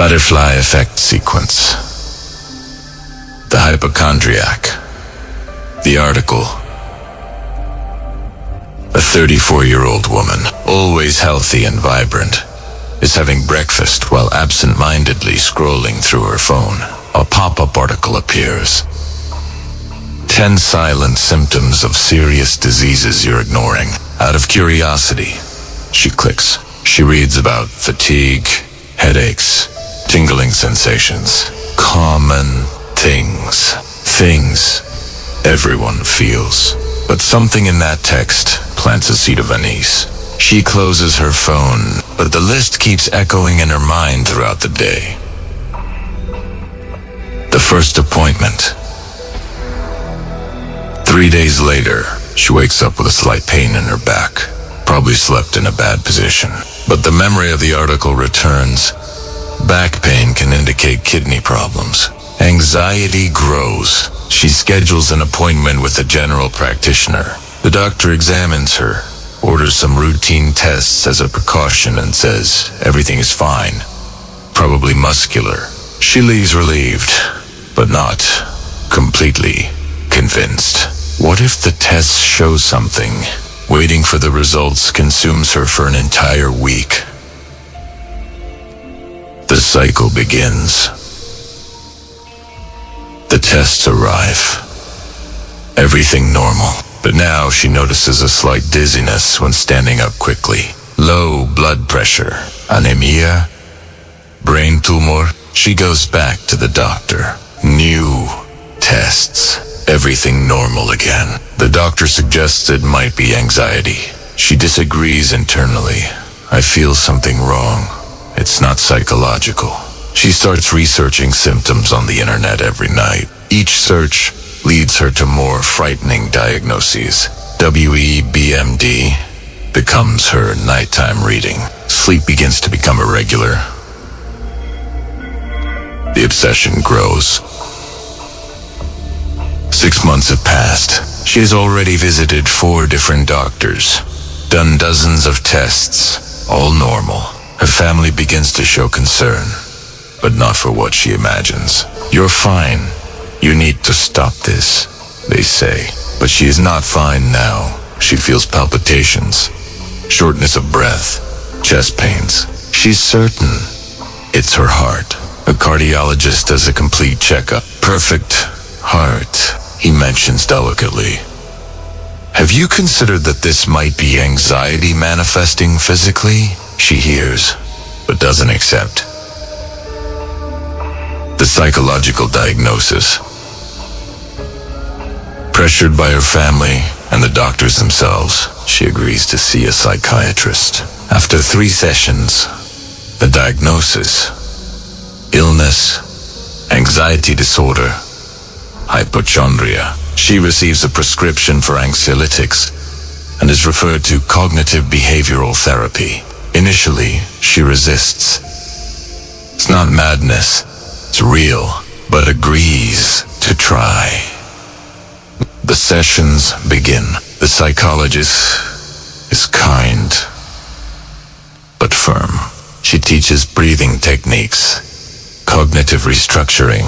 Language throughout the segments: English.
Butterfly effect sequence. The hypochondriac. The article. A 34-year-old woman, always healthy and vibrant, is having breakfast while absent-mindedly scrolling through her phone. A pop-up article appears. 10 silent symptoms of serious diseases you're ignoring. Out of curiosity, she clicks. She reads about fatigue, headaches, tingling sensations. Common things. Things everyone feels. But something in that text plants a seed of unease. She closes her phone, but the list keeps echoing in her mind throughout the day. The first appointment. 3 days later, she wakes up with a slight pain in her back. Probably slept in a bad position. But the memory of the article returns. Back pain can indicate kidney problems. Anxiety grows. She schedules an appointment with a general practitioner. The doctor examines her, orders some routine tests as a precaution, and says everything is fine. Probably muscular. She leaves relieved, but not completely convinced. What if the tests show something? Waiting for the results consumes her for an entire week. The cycle begins. The tests arrive. Everything normal. But now she notices a slight dizziness when standing up quickly. Low blood pressure, anemia, brain tumor. She goes back to the doctor. New tests. Everything normal again. The doctor suggests it might be anxiety. She disagrees internally. I feel something wrong. It's not psychological. She starts researching symptoms on the internet every night. Each search leads her to more frightening diagnoses. WEBMD becomes her nighttime reading. Sleep begins to become irregular. The obsession grows. 6 months have passed. She has already visited 4 different doctors, done dozens of tests, all normal. Her family begins to show concern, but not for what she imagines. You're fine. You need to stop this, they say. But she is not fine now. She feels palpitations, shortness of breath, chest pains. She's certain it's her heart. A cardiologist does a complete checkup. Perfect heart, he mentions delicately. Have you considered that this might be anxiety manifesting physically? She hears, but doesn't accept. The psychological diagnosis. Pressured by her family and the doctors themselves, she agrees to see a psychiatrist. After 3 sessions, the diagnosis: illness, anxiety disorder, hypochondria. She receives a prescription for anxiolytics and is referred to cognitive behavioral therapy. Initially, she resists. It's not madness, it's real, but agrees to try. The sessions begin. The psychologist is kind, but firm. She teaches breathing techniques, cognitive restructuring,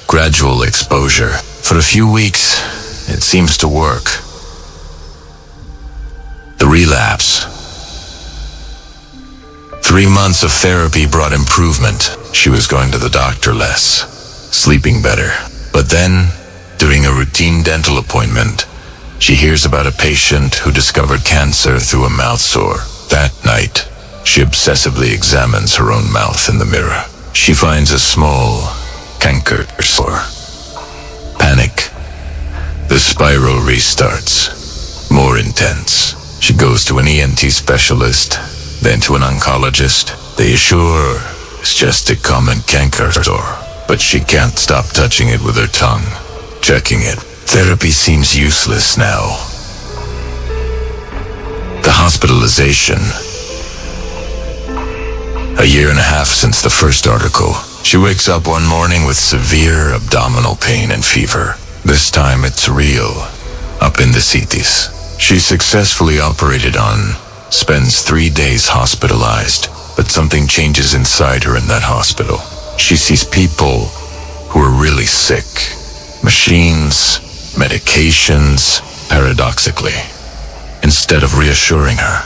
gradual exposure. For a few weeks, it seems to work. The relapse. 3 months of therapy brought improvement. She was going to the doctor less, sleeping better. But then, during a routine dental appointment, she hears about a patient who discovered cancer through a mouth sore. That night, she obsessively examines her own mouth in the mirror. She finds a small canker sore. Panic. The spiral restarts. More intense. She goes to an ENT specialist, then to an oncologist. They assure her it's just a common canker sore, but she can't stop touching it with her tongue, checking it. Therapy seems useless now. The hospitalization. A year and a half since the first article. She wakes up one morning with severe abdominal pain and fever. This time it's real. Appendicitis. She's successfully operated on, spends 3 days hospitalized. but something changes inside her in that hospital. She sees people who are really sick. Machines, medications, paradoxically. Instead of reassuring her,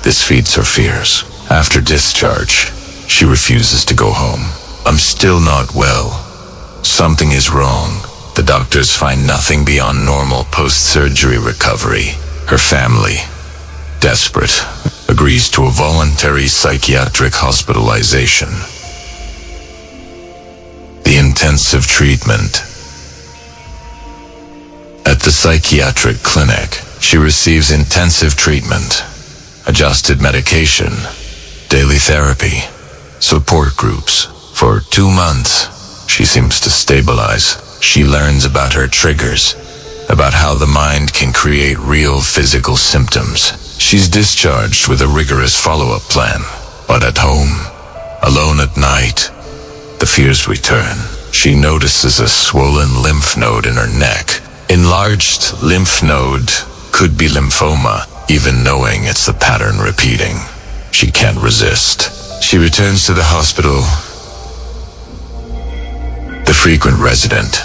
this feeds her fears. After discharge, she refuses to go home. I'm still not well. Something is wrong. The doctors find nothing beyond normal post-surgery recovery. Her family, desperate, agrees to a voluntary psychiatric hospitalization. The intensive treatment. At the psychiatric clinic, she receives intensive treatment, adjusted medication, daily therapy, support groups. For 2 months, she seems to stabilize. She learns about her triggers, about how the mind can create real physical symptoms. She's discharged with a rigorous follow-up plan. But at home, alone at night, the fears return. She notices a swollen lymph node in her neck. Enlarged lymph node could be lymphoma, even knowing it's the pattern repeating. She can't resist. She returns to the hospital, the frequent resident.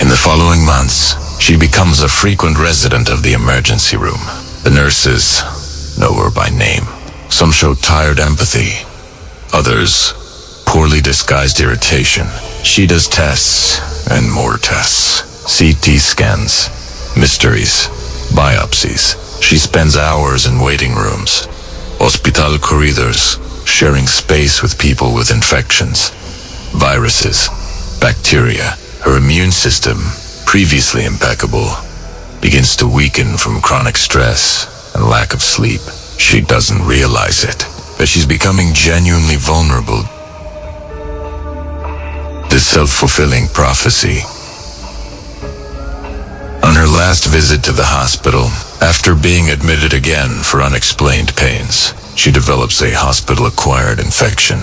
In the following months, she becomes a frequent resident of the emergency room. The nurses know her by name. Some show tired empathy, others poorly disguised irritation. She does tests and more tests. CT scans, mysteries, biopsies. She spends hours in waiting rooms, hospital corridors, sharing space with people with infections, viruses, bacteria. Her immune system, previously impeccable, begins to weaken from chronic stress and lack of sleep. She doesn't realize it, but she's becoming genuinely vulnerable. The self-fulfilling prophecy. On her last visit to the hospital, after being admitted again for unexplained pains, she develops a hospital-acquired infection,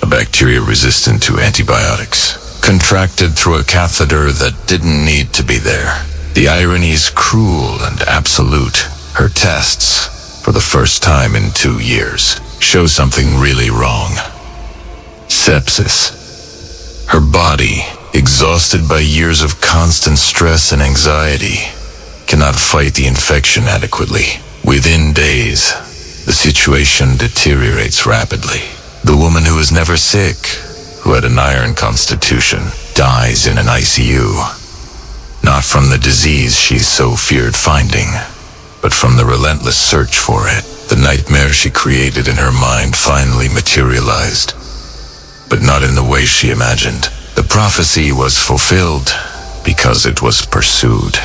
a bacteria resistant to antibiotics, contracted through a catheter that didn't need to be there. The irony is cruel and absolute. Her tests, for the first time in 2 years, show something really wrong. Sepsis. Her body, exhausted by years of constant stress and anxiety, cannot fight the infection adequately. Within days, the situation deteriorates rapidly. The woman who was never sick, who had an iron constitution, dies in an ICU. Not from the disease she so feared finding, but from the relentless search for it. The nightmare she created in her mind finally materialized, but not in the way she imagined. The prophecy was fulfilled because it was pursued.